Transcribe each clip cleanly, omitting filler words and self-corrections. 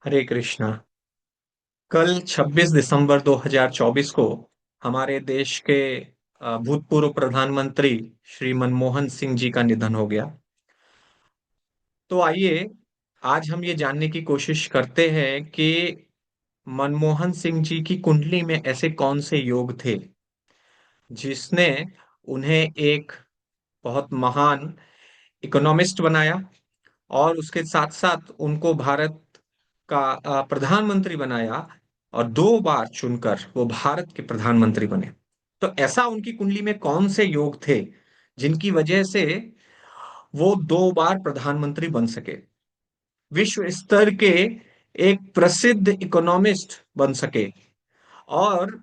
हरे कृष्णा। कल 26 दिसंबर 2024 को हमारे देश के भूतपूर्व प्रधानमंत्री श्री मनमोहन सिंह जी का निधन हो गया। तो आइए आज हम ये जानने की कोशिश करते हैं कि मनमोहन सिंह जी की कुंडली में ऐसे कौन से योग थे जिसने उन्हें एक बहुत महान इकोनॉमिस्ट बनाया और उसके साथ साथ उनको भारत का प्रधानमंत्री बनाया और 2 बार चुनकर वो भारत के प्रधानमंत्री बने। तो ऐसा उनकी कुंडली में कौन से योग थे जिनकी वजह से वो 2 बार प्रधानमंत्री बन सके, विश्व स्तर के एक प्रसिद्ध इकोनॉमिस्ट बन सके और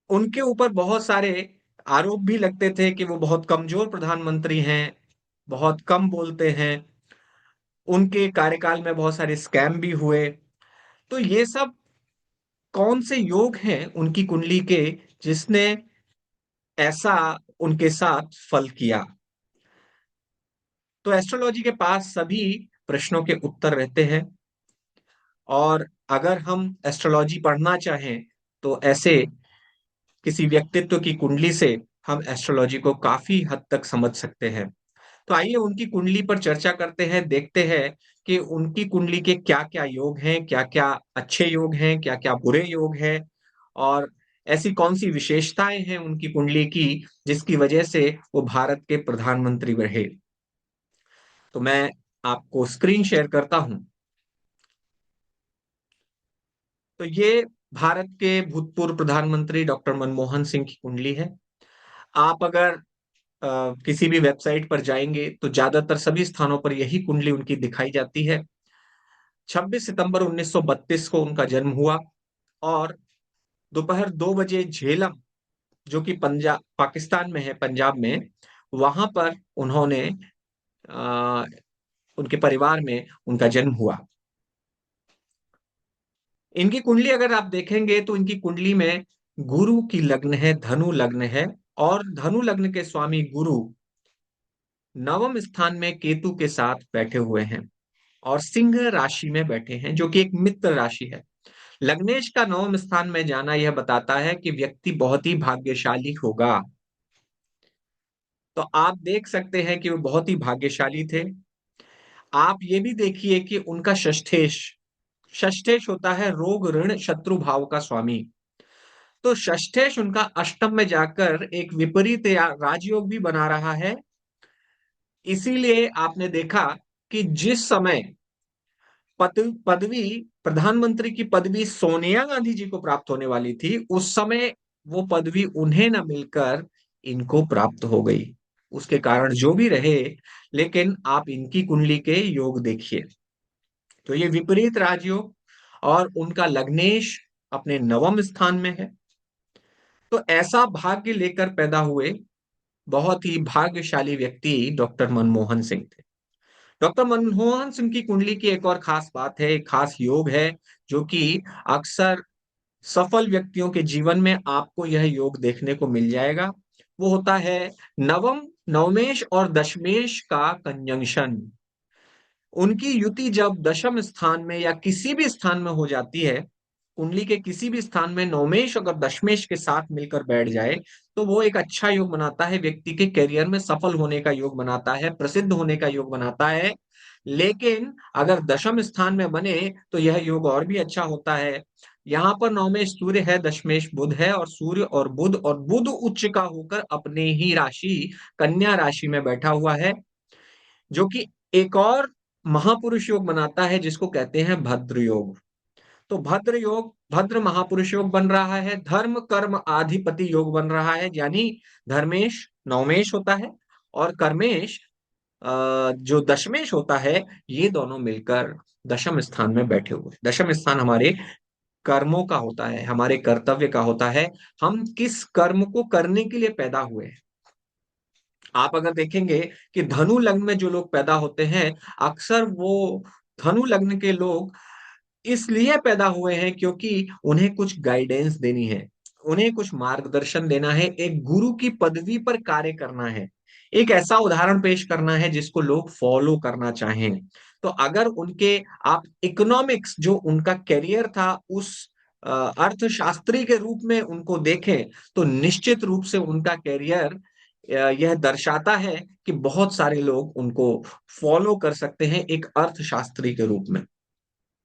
उनके ऊपर बहुत सारे आरोप भी लगते थे कि वो बहुत कमजोर प्रधानमंत्री हैं, बहुत कम बोलते हैं, उनके कार्यकाल में बहुत सारे स्कैम भी हुए। तो ये सब कौन से योग हैं उनकी कुंडली के जिसने ऐसा उनके साथ फल किया। तो एस्ट्रोलॉजी के पास सभी प्रश्नों के उत्तर रहते हैं और अगर हम एस्ट्रोलॉजी पढ़ना चाहें तो ऐसे किसी व्यक्तित्व की कुंडली से हम एस्ट्रोलॉजी को काफी हद तक समझ सकते हैं। तो आइए उनकी कुंडली पर चर्चा करते हैं, देखते हैं कि उनकी कुंडली के क्या क्या योग हैं, क्या क्या अच्छे योग हैं, क्या क्या बुरे योग हैं और ऐसी कौन सी विशेषताएं हैं उनकी कुंडली की जिसकी वजह से वो भारत के प्रधानमंत्री रहे। तो मैं आपको स्क्रीन शेयर करता हूं। तो ये भारत के भूतपूर्व प्रधानमंत्री डॉक्टर मनमोहन सिंह की कुंडली है। आप अगर किसी भी वेबसाइट पर जाएंगे तो ज्यादातर सभी स्थानों पर यही कुंडली उनकी दिखाई जाती है। 26 सितंबर 1932 को उनका जन्म हुआ और दोपहर 2 बजे झेलम, जो कि पंजाब पाकिस्तान में है, पंजाब में, वहां पर उन्होंने आ, उनके परिवार में उनका जन्म हुआ। इनकी कुंडली अगर आप देखेंगे तो इनकी कुंडली में गुरु की लग्न है, धनु लग्न है और धनु लग्न के स्वामी गुरु नवम स्थान में केतु के साथ बैठे हुए हैं और सिंह राशि में बैठे हैं जो कि एक मित्र राशि है। लग्नेश का नवम स्थान में जाना यह बताता है कि व्यक्ति बहुत ही भाग्यशाली होगा। तो आप देख सकते हैं कि वो बहुत ही भाग्यशाली थे। आप ये भी देखिए कि उनका षष्ठेश, षष्ठेश होता है रोग ऋण शत्रु भाव का स्वामी। तो षष्ठेश उनका अष्टम में जाकर एक विपरीत या राजयोग भी बना रहा है। इसीलिए आपने देखा कि जिस समय पदवी, प्रधानमंत्री की पदवी सोनिया गांधी जी को प्राप्त होने वाली थी, उस समय वो पदवी उन्हें न मिलकर इनको प्राप्त हो गई। उसके कारण जो भी रहे, लेकिन आप इनकी कुंडली के योग देखिए तो ये विपरीत राजयोग और उनका लग्नेश अपने नवम स्थान में है। तो ऐसा भाग्य लेकर पैदा हुए बहुत ही भाग्यशाली व्यक्ति डॉक्टर मनमोहन सिंह थे। डॉक्टर मनमोहन सिंह की कुंडली की एक और खास बात है, एक खास योग है जो कि अक्सर सफल व्यक्तियों के जीवन में आपको यह योग देखने को मिल जाएगा। वो होता है नवम, नवमेश और दशमेश का कंजंक्शन। उनकी युति जब दशम स्थान में या किसी भी स्थान में हो जाती है, कुंडली के किसी भी स्थान में नवमेश अगर दशमेश के साथ मिलकर बैठ जाए तो वो एक अच्छा योग बनाता है, व्यक्ति के करियर में सफल होने का योग बनाता है, प्रसिद्ध होने का योग बनाता है। लेकिन अगर दशम स्थान में बने तो यह योग और भी अच्छा होता है। यहाँ पर नवमेश सूर्य है, दशमेश बुध है और सूर्य और बुध उच्च का होकर अपने ही राशि कन्या राशि में बैठा हुआ है, जो कि एक और महापुरुष योग बनाता है जिसको कहते हैं भद्र योग। तो भद्र योग, भद्र महापुरुष योग बन रहा है, धर्म कर्म आधिपति योग बन रहा है, यानी धर्मेश नवमेश होता है और कर्मेश जो दशमेश होता है, ये दोनों मिलकर दशम स्थान में बैठे हुए। दशम स्थान हमारे कर्मों का होता है, हमारे कर्तव्य का होता है, हम किस कर्म को करने के लिए पैदा हुए हैं। आप अगर देखेंगे कि धनु लग्न में जो लोग पैदा होते हैं, अक्सर वो धनु लग्न के लोग इसलिए पैदा हुए हैं क्योंकि उन्हें कुछ गाइडेंस देनी है, उन्हें कुछ मार्गदर्शन देना है, एक गुरु की पदवी पर कार्य करना है। एक ऐसा उदाहरण पेश करना है जिसको लोग फॉलो करना चाहें। तो अगर उनके आप इकोनॉमिक्स जो उनका करियर था उस अर्थशास्त्री के रूप में उनको देखें, तो निश्चित रूप से उनका करियर यह दर्शाता है कि बहुत सारे लोग उनको फॉलो कर सकते हैं एक अर्थशास्त्री के रूप में।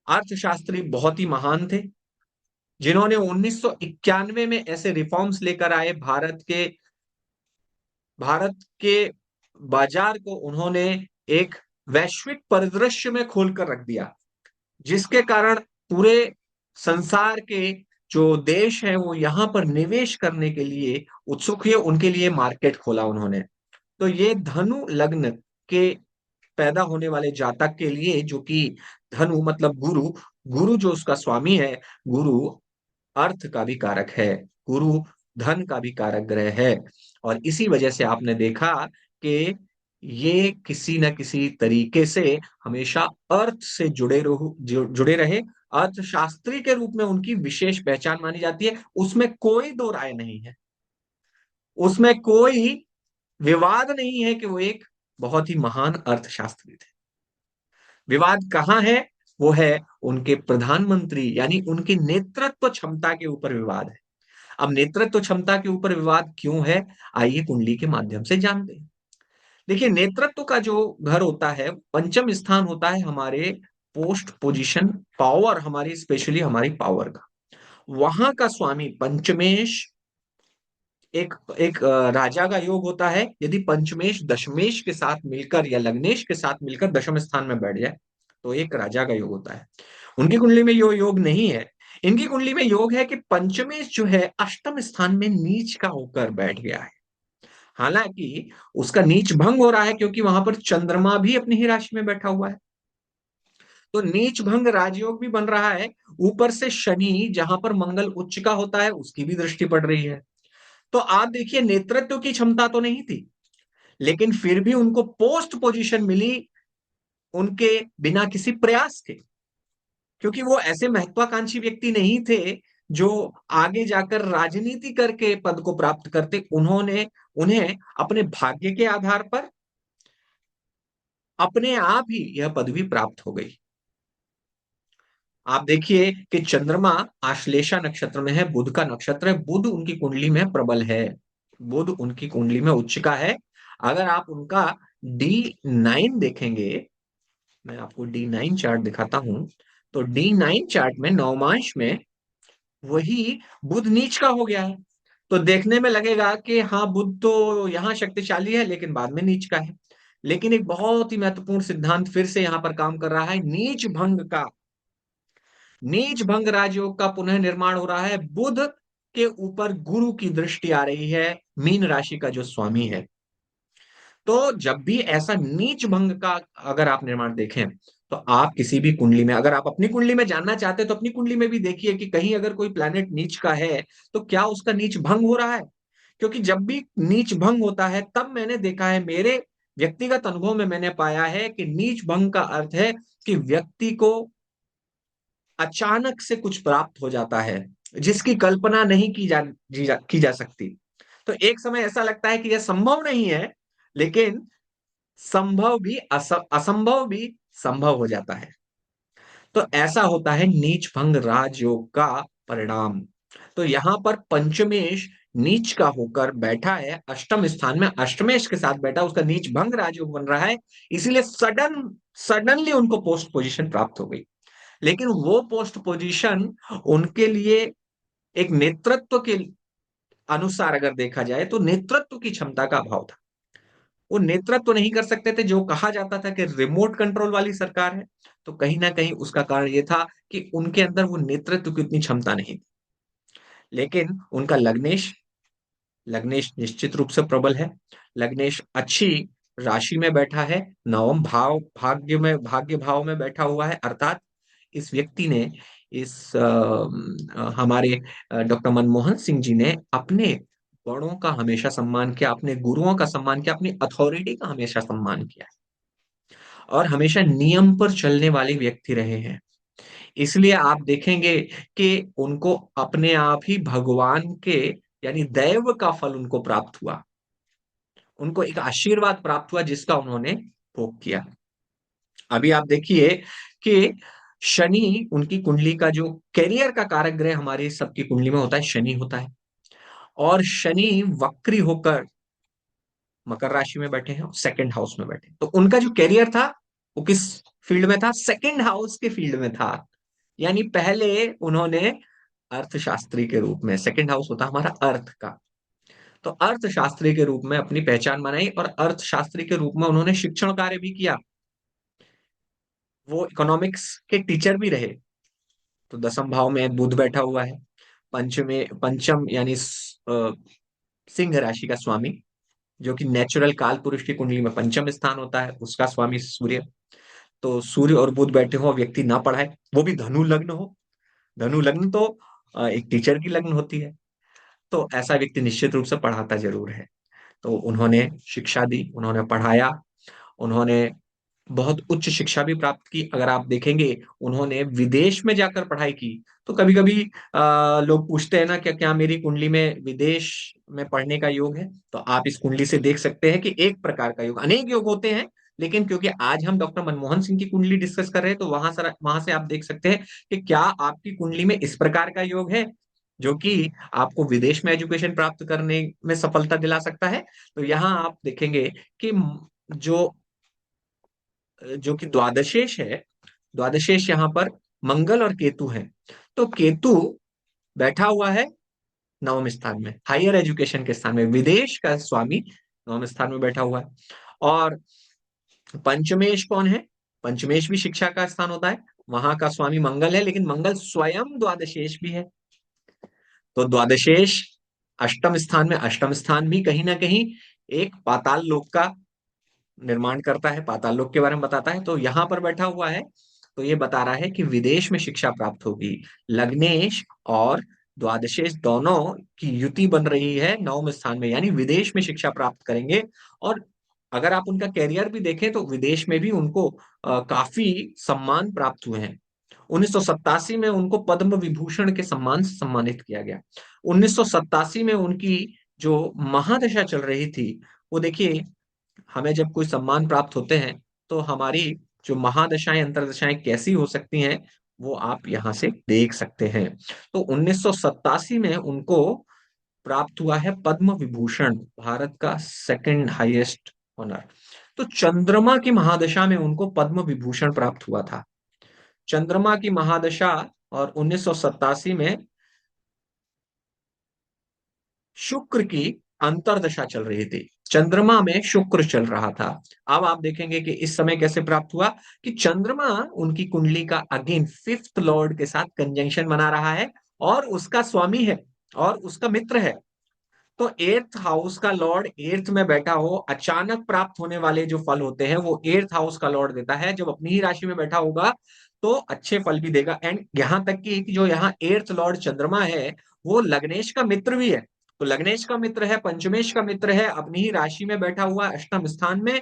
अर्थशास्त्री बहुत ही महान थे, जिन्होंने 1991 में ऐसे रिफॉर्म्स लेकर आए, भारत के बाजार को उन्होंने एक वैश्विक परिदृश्य में खोलकर रख दिया, जिसके कारण पूरे संसार के जो देश हैं वो यहाँ पर निवेश करने के लिए उत्सुक हुए, उनके लिए मार्केट खोला उन्होंने। तो ये धनु लग्न के पैदा होने वाले जातक के लिए, जो कि धनु मतलब गुरु, गुरु जो उसका स्वामी है, गुरु अर्थ का भी कारक है, गुरु धन का भी कारक ग्रह है। और इसी वजह से आपने देखा कि ये किसी न किसी तरीके से हमेशा अर्थ से जुड़े रहे। अर्थशास्त्री के रूप में उनकी विशेष पहचान मानी जाती है, उसमें कोई दो राय नहीं है, उसमें कोई विवाद नहीं है कि वो एक बहुत ही महान अर्थशास्त्री थे। विवाद कहाँ है? वो है उनके प्रधानमंत्री यानी उनकी नेतृत्व क्षमता के ऊपर विवाद है। अब नेतृत्व क्षमता के ऊपर विवाद क्यों है, आइए कुंडली के माध्यम से जानते हैं। देखिए, नेतृत्व का जो घर होता है, पंचम स्थान होता है हमारे पोस्ट पोजीशन, पावर, हमारी स्पेशली हमारी पावर का। वहां का स्वामी पंचमेश एक एक राजा का योग होता है। यदि पंचमेश दशमेश के साथ मिलकर या लग्नेश के साथ मिलकर दशम स्थान में बैठ जाए तो एक राजा का योग होता है। उनकी कुंडली में यो योग नहीं है। इनकी कुंडली में योग है कि पंचमेश जो है अष्टम स्थान में नीच का होकर बैठ गया है। हालांकि उसका नीच भंग हो रहा है क्योंकि वहां पर चंद्रमा भी अपनी ही राशि में बैठा हुआ है, तो नीच भंग राजयोग भी बन रहा है। ऊपर से शनि जहां पर मंगल उच्च का होता है उसकी भी दृष्टि पड़ रही है। तो आप देखिए, नेतृत्व की क्षमता तो नहीं थी, लेकिन फिर भी उनको पोस्ट पोजीशन मिली उनके बिना किसी प्रयास के, क्योंकि वो ऐसे महत्वाकांक्षी व्यक्ति नहीं थे जो आगे जाकर राजनीति करके पद को प्राप्त करते। उन्होंने उन्हें अपने भाग्य के आधार पर अपने आप ही यह पदवी प्राप्त हो गई। आप देखिए कि चंद्रमा आश्लेषा नक्षत्र में है, बुध का नक्षत्र है, बुध उनकी कुंडली में प्रबल है, बुध उनकी कुंडली में उच्च का है। अगर आप उनका D9 देखेंगे, मैं आपको D9 चार्ट दिखाता हूं, तो D9 चार्ट में नवमांश में वही बुध नीच का हो गया है। तो देखने में लगेगा कि हाँ, बुध तो यहाँ शक्तिशाली है लेकिन बाद में नीच का है। लेकिन एक बहुत ही महत्वपूर्ण सिद्धांत फिर से यहाँ पर काम कर रहा है, नीच भंग का। नीच भंग राजयोग का पुनः निर्माण हो रहा है। बुध के ऊपर गुरु की दृष्टि आ रही है, मीन राशि का जो स्वामी है। तो जब भी ऐसा नीच भंग का अगर आप निर्माण देखें, तो आप किसी भी कुंडली में, अगर आप अपनी कुंडली में जानना चाहते हैं तो अपनी कुंडली में भी देखिए कि कहीं अगर कोई प्लैनेट नीच का है तो क्या उसका नीच भंग हो रहा है। क्योंकि जब भी नीच भंग होता है, तब मैंने देखा है, मेरे व्यक्तिगत अनुभव में मैंने पाया है कि नीच भंग का अर्थ है कि व्यक्ति को अचानक से कुछ प्राप्त हो जाता है जिसकी कल्पना नहीं की जा सकती। तो एक समय ऐसा लगता है कि यह संभव नहीं है, लेकिन असंभव भी संभव हो जाता है। तो ऐसा होता है नीच भंग राजयोग का परिणाम। तो यहां पर पंचमेश नीच का होकर बैठा है अष्टम स्थान में, अष्टमेश के साथ बैठा, उसका नीच भंग राजयोग बन रहा है, इसीलिए सडनली उनको पोस्ट पोजीशन प्राप्त हो गई। लेकिन वो पोस्ट पोजीशन उनके लिए एक नेतृत्व के अनुसार अगर देखा जाए तो नेतृत्व की क्षमता का अभाव था। वो नेतृत्व तो नहीं कर सकते थे, जो कहा जाता था कि रिमोट कंट्रोल वाली सरकार है। तो कहीं ना कहीं उसका कारण ये था कि उनके अंदर वो नेतृत्व की उतनी क्षमता नहीं थी। लेकिन उनका लग्नेश लग्नेश निश्चित रूप से प्रबल है। लग्नेश अच्छी राशि में बैठा है, नवम भाव भाग्य भाव में बैठा हुआ है, अर्थात इस व्यक्ति ने हमारे डॉक्टर मनमोहन सिंह जी ने अपने बड़ों का हमेशा सम्मान किया, अपने गुरुओं का सम्मान किया, अपनी अथॉरिटी का हमेशा सम्मान किया और हमेशा नियम पर चलने वाले व्यक्ति रहे हैं। इसलिए आप देखेंगे कि उनको अपने आप ही भगवान के यानी दैव का फल उनको प्राप्त हुआ। उनको एक आशीर्वाद प्राप्त हुआ जिसका उन्होंने भोग किया। अभी आप देखिए कि शनि उनकी कुंडली का जो कैरियर का कारक ग्रह हमारे सबकी कुंडली में होता है, शनि होता है। और शनि वक्री होकर मकर राशि में बैठे हैं, सेकंड हाउस में बैठे हैं। तो उनका जो कैरियर था वो किस फील्ड में था? सेकंड हाउस के फील्ड में था। यानी पहले उन्होंने अर्थशास्त्री के रूप में, सेकंड हाउस होता हमारा अर्थ का, तो अर्थशास्त्री के रूप में अपनी पहचान बनाई और अर्थशास्त्री के रूप में उन्होंने शिक्षण कार्य भी किया। वो इकोनॉमिक्स के टीचर भी रहे। तो दसम भाव में बुध बैठा हुआ है, पंचम यानी सिंह राशि का स्वामी, जो कि नेचुरल काल पुरुष की कुंडली में पंचम स्थान होता है, उसका स्वामी सूर्य। तो सूर्य और बुध बैठे हो, व्यक्ति ना पढ़ाए, वो भी धनु लग्न हो। धनु लग्न तो एक टीचर की लग्न होती है, तो ऐसा व्यक्ति निश्चित रूप से पढ़ाता जरूर है। तो उन्होंने शिक्षा दी, उन्होंने पढ़ाया, उन्होंने बहुत उच्च शिक्षा भी प्राप्त की। अगर आप देखेंगे उन्होंने विदेश में जाकर पढ़ाई की। तो कभी कभी लोग पूछते हैं ना, क्या क्या मेरी कुंडली में विदेश में पढ़ने का योग है? तो आप इस कुंडली से देख सकते हैं कि एक प्रकार का योग, अनेक योग होते हैं, लेकिन क्योंकि आज हम डॉक्टर मनमोहन सिंह की कुंडली डिस्कस कर रहे हैं, तो वहां से आप देख सकते हैं कि क्या आपकी कुंडली में इस प्रकार का योग है जो कि आपको विदेश में एजुकेशन प्राप्त करने में सफलता दिला सकता है। तो यहाँ आप देखेंगे कि जो जो कि द्वादशेश है, द्वादशेश यहाँ पर मंगल और केतु है। तो केतु बैठा हुआ है नवम स्थान में, हायर एजुकेशन के स्थान में, विदेश का स्वामी नवम स्थान में बैठा हुआ है। और पंचमेश कौन है? पंचमेश भी शिक्षा का स्थान होता है, वहां का स्वामी मंगल है, लेकिन मंगल स्वयं द्वादशेश भी है। तो द्वादशेश अष्टम स्थान में, अष्टम स्थान भी कहीं ना कहीं एक पाताल लोक का निर्माण करता है, पाताल लोक के बारे में बताता है। तो यहां पर बैठा हुआ है, तो ये बता रहा है कि विदेश में शिक्षा प्राप्त होगी। लग्नेश और द्वादशेश दोनों की युति बन रही है नवम स्थान में, यानी विदेश में शिक्षा प्राप्त करेंगे। और अगर आप उनका कैरियर भी देखें तो विदेश में भी उनको काफी सम्मान प्राप्त हुए हैं। 1987 में उनको पद्म विभूषण के सम्मान से सम्मानित किया गया। 1987 में उनकी जो महादशा चल रही थी, वो देखिए, हमें जब कोई सम्मान प्राप्त होते हैं तो हमारी जो महादशाएं अंतरदशाएं कैसी हो सकती हैं, वो आप यहां से देख सकते हैं। तो 1987 में उनको प्राप्त हुआ है पद्म विभूषण, भारत का सेकंड हाईएस्ट ऑनर। तो चंद्रमा की महादशा में उनको पद्म विभूषण प्राप्त हुआ था, चंद्रमा की महादशा। और 1987 में शुक्र की अंतर्दशा चल रही थी, चंद्रमा में शुक्र चल रहा था। अब आप देखेंगे कि इस समय कैसे प्राप्त हुआ कि चंद्रमा उनकी कुंडली का अगेन फिफ्थ लॉर्ड के साथ कंजंक्शन बना रहा है, और उसका स्वामी है और उसका मित्र है। तो एर्थ हाउस का लॉर्ड एर्थ में बैठा हो, अचानक प्राप्त होने वाले जो फल होते हैं वो एर्थ हाउस का लॉर्ड देता है। जब अपनी ही राशि में बैठा होगा तो अच्छे फल भी देगा। एंड यहां तक कि जो यहाँ एर्थ लॉर्ड चंद्रमा है, वो लग्नेश का मित्र भी है। तो लग्नेश का मित्र है, पंचमेश का मित्र है, अपनी ही राशि में बैठा हुआ है अष्टम स्थान में,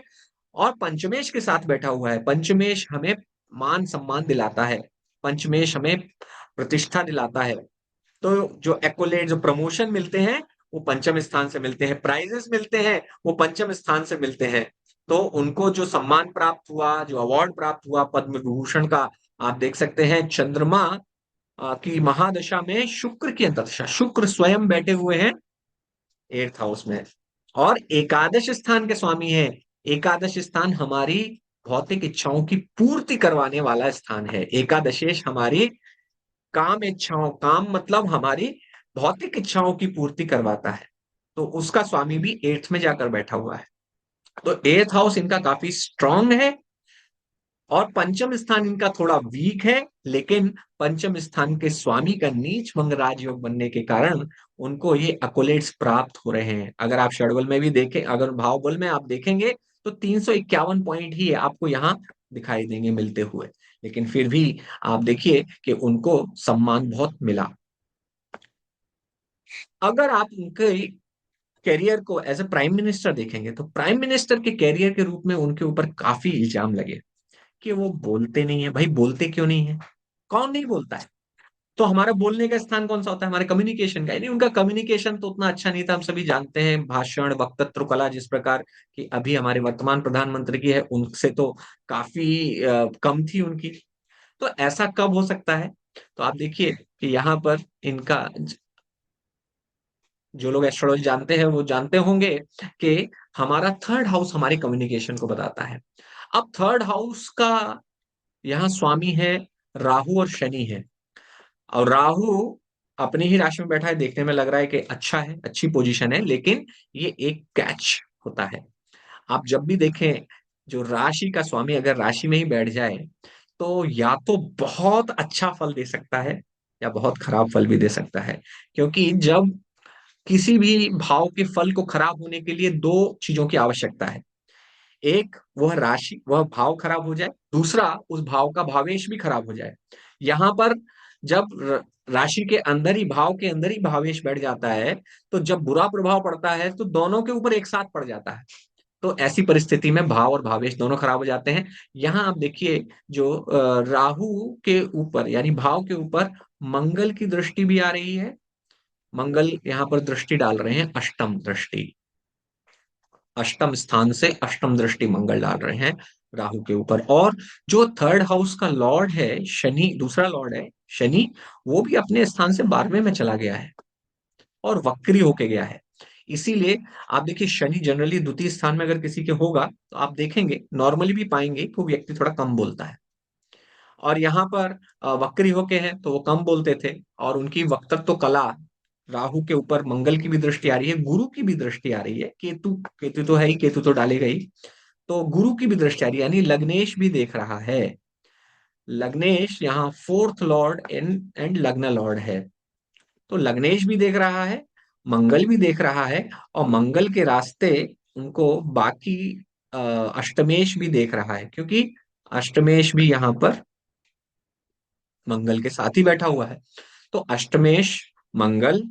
और पंचमेश के साथ बैठा हुआ है। पंचमेश हमें मान सम्मान दिलाता है, पंचमेश हमें प्रतिष्ठा दिलाता है। तो जो एक्कोलेट, जो प्रमोशन मिलते हैं, वो पंचम स्थान से मिलते हैं, प्राइजेस मिलते हैं वो पंचम स्थान से मिलते हैं। तो उनको जो सम्मान प्राप्त हुआ, जो अवार्ड प्राप्त हुआ पद्म विभूषण का, आप देख सकते हैं चंद्रमा की महादशा में शुक्र की अंतर्दशा, शुक्र स्वयं बैठे हुए हैं एट्थ हाउस में, और एकादश स्थान के स्वामी है। एकादश स्थान हमारी भौतिक इच्छाओं की पूर्ति करवाने वाला स्थान है। एकादशेश हमारी काम इच्छाओं, काम मतलब हमारी भौतिक इच्छाओं की पूर्ति करवाता है। तो उसका स्वामी भी एट्थ में जाकर बैठा हुआ है। तो एट्थ हाउस इनका काफी स्ट्रांग है, और पंचम स्थान इनका थोड़ा वीक है, लेकिन पंचम स्थान के स्वामी का नीच भंग राजयोग बनने के कारण उनको ये अकोलेट्स प्राप्त हो रहे हैं। अगर आप षडबल में भी देखें, अगर भावबल में आप देखेंगे तो 351 पॉइंट ही आपको यहाँ दिखाई देंगे मिलते हुए, लेकिन फिर भी आप देखिए कि उनको सम्मान बहुत मिला। अगर आप उनके कैरियर को एज ए प्राइम मिनिस्टर देखेंगे तो प्राइम मिनिस्टर के कैरियर के रूप में उनके ऊपर काफी इल्जाम लगे कि वो बोलते नहीं है। भाई बोलते क्यों नहीं है? कौन नहीं बोलता है? तो हमारा बोलने का स्थान कौन सा होता है? हमारे कम्युनिकेशन का। यानी उनका कम्युनिकेशन तो उतना अच्छा नहीं था, हम सभी जानते हैं। भाषण, वक्तृत्व कला जिस प्रकार की अभी हमारे वर्तमान प्रधानमंत्री की है, उनसे तो काफी कम थी उनकी। तो ऐसा कब हो सकता है? तो आप देखिए कि यहाँ पर इनका, जो लोग एस्ट्रोलॉजी जानते हैं वो जानते होंगे कि हमारा थर्ड हाउस हमारे कम्युनिकेशन को बताता है। अब थर्ड हाउस का यहाँ स्वामी है राहु और शनि है। और राहु अपनी ही राशि में बैठा है, देखने में लग रहा है कि अच्छा है, अच्छी पोजीशन है, लेकिन ये एक कैच होता है। आप जब भी देखें, जो राशि का स्वामी अगर राशि में ही बैठ जाए तो या तो बहुत अच्छा फल दे सकता है या बहुत खराब फल भी दे सकता है। क्योंकि जब किसी भी भाव के फल को खराब होने के लिए दो चीजों की आवश्यकता है। एक, वह राशि, वह भाव खराब हो जाए। दूसरा, उस भाव का भावेश भी खराब हो जाए। यहां पर जब राशि के अंदर ही, भाव के अंदर ही भावेश बैठ जाता है, तो जब बुरा प्रभाव पड़ता है तो दोनों के ऊपर एक साथ पड़ जाता है। तो ऐसी परिस्थिति में भाव और भावेश दोनों खराब हो जाते हैं। यहां आप देखिए, जो राहु के ऊपर यानी भाव के ऊपर मंगल की दृष्टि भी आ रही है। मंगल यहाँ पर दृष्टि डाल रहे हैं, अष्टम दृष्टि। अष्टम स्थान से अष्टम दृष्टि मंगल डाल रहे हैं राहु के ऊपर। और जो थर्ड हाउस का लॉर्ड है शनि, दूसरा लॉर्ड है शनि, वो भी अपने स्थान से 12वें में चला गया है और वक्री होके गया है। इसीलिए आप देखिए, शनि जनरली द्वितीय स्थान में अगर किसी के होगा तो आप देखेंगे, नॉर्मली भी पाएंगे कि वो व्यक्ति थोड़ा कम बोलता है। और यहाँ पर वक्री होके हैं तो वो कम बोलते थे। और उनकी वक्तृत्व कला, राहु के ऊपर मंगल की भी दृष्टि आ रही है, गुरु की भी दृष्टि आ रही है, केतु, केतु तो है ही, केतु तो डालेगा ही। तो गुरु की भी दृष्टि आ रही है, यानी लग्नेश भी देख रहा है। लग्नेश यहाँ फोर्थ लॉर्ड एंड लग्न लॉर्ड है। तो लग्नेश भी देख रहा है, मंगल भी देख रहा है, और मंगल के रास्ते उनको बाकी अष्टमेश भी देख रहा है, क्योंकि अष्टमेश भी यहाँ पर मंगल के साथ ही बैठा हुआ है। तो अष्टमेश, मंगल,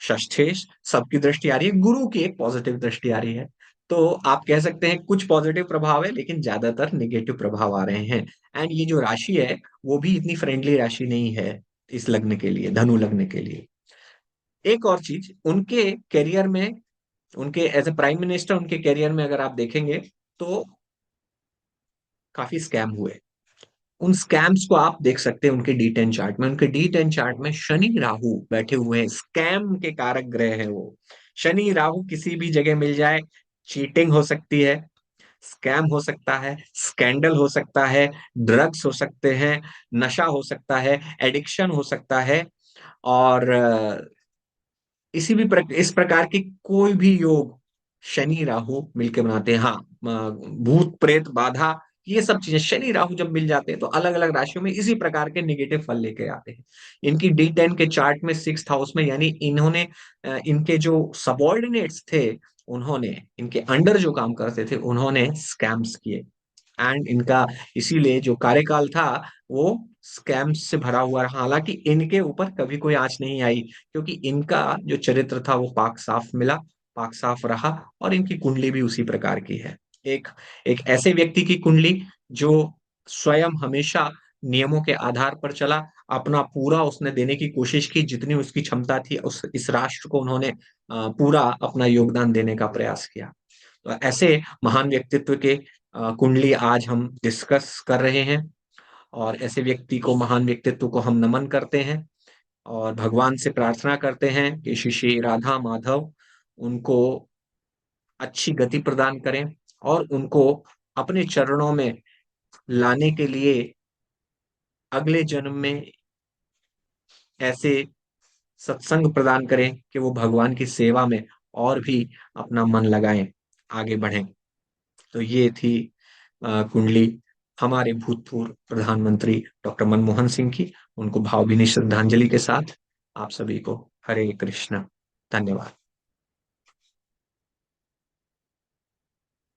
षष्ठेश, सबकी दृष्टि आ रही है, गुरु की एक पॉजिटिव दृष्टि आ रही है। तो आप कह सकते हैं कुछ पॉजिटिव प्रभाव है, लेकिन ज्यादातर नेगेटिव प्रभाव आ रहे हैं। एंड ये जो राशि है वो भी इतनी फ्रेंडली राशि नहीं है इस लग्न के लिए, धनु लग्न के लिए। एक और चीज, उनके करियर में, उनके एज ए प्राइम मिनिस्टर, उनके करियर में अगर आप देखेंगे तो काफी स्कैम हुए। उन स्कैम्स को आप देख सकते हैं उनके डी 10 चार्ट में। उनके डी 10 चार्ट में शनि राहु बैठे हुए हैं, स्कैम के कारक ग्रह हैं वो। शनि राहु किसी भी जगह मिल जाए, चीटिंग हो सकती है, स्कैम हो सकता है, स्कैंडल हो सकता है, ड्रग्स हो सकते हैं, नशा हो सकता है, एडिक्शन हो सकता है। और इस प्रकार के कोई भी योग शनि राहु मिलके बनाते हैं। हाँ, भूत प्रेत बाधा, ये सब चीजें शनि राहु जब मिल जाते हैं तो अलग अलग राशियों में इसी प्रकार के निगेटिव फल लेके आते हैं। इनकी D10 के चार्ट में 6th हाउस में, यानी इन्होंने इनके जो सबॉर्डिनेट्स थे, उन्होंने इनके अंडर जो काम करते थे उन्होंने स्कैम्स किए। एंड इनका इसीलिए जो कार्यकाल था वो स्कैम्स से भरा हुआ रहा। हालांकि इनके ऊपर कभी कोई आंच नहीं आई, क्योंकि इनका जो चरित्र था वो पाक साफ मिला, पाक साफ रहा। और इनकी कुंडली भी उसी प्रकार की है। एक एक ऐसे व्यक्ति की कुंडली जो स्वयं हमेशा नियमों के आधार पर चला, अपना पूरा उसने देने की कोशिश की, जितनी उसकी क्षमता थी उस इस राष्ट्र को उन्होंने पूरा अपना योगदान देने का प्रयास किया। तो ऐसे महान व्यक्तित्व के कुंडली आज हम डिस्कस कर रहे हैं। और ऐसे व्यक्ति को, महान व्यक्तित्व को हम नमन करते हैं और भगवान से प्रार्थना करते हैं कि श्री श्री राधा माधव उनको अच्छी गति प्रदान करें और उनको अपने चरणों में लाने के लिए अगले जन्म में ऐसे सत्संग प्रदान करें कि वो भगवान की सेवा में और भी अपना मन लगाएं, आगे बढ़ें। तो ये थी कुंडली हमारे भूतपूर्व प्रधानमंत्री डॉक्टर मनमोहन सिंह की। उनको भावभीनी श्रद्धांजलि के साथ आप सभी को हरे कृष्ण, धन्यवाद।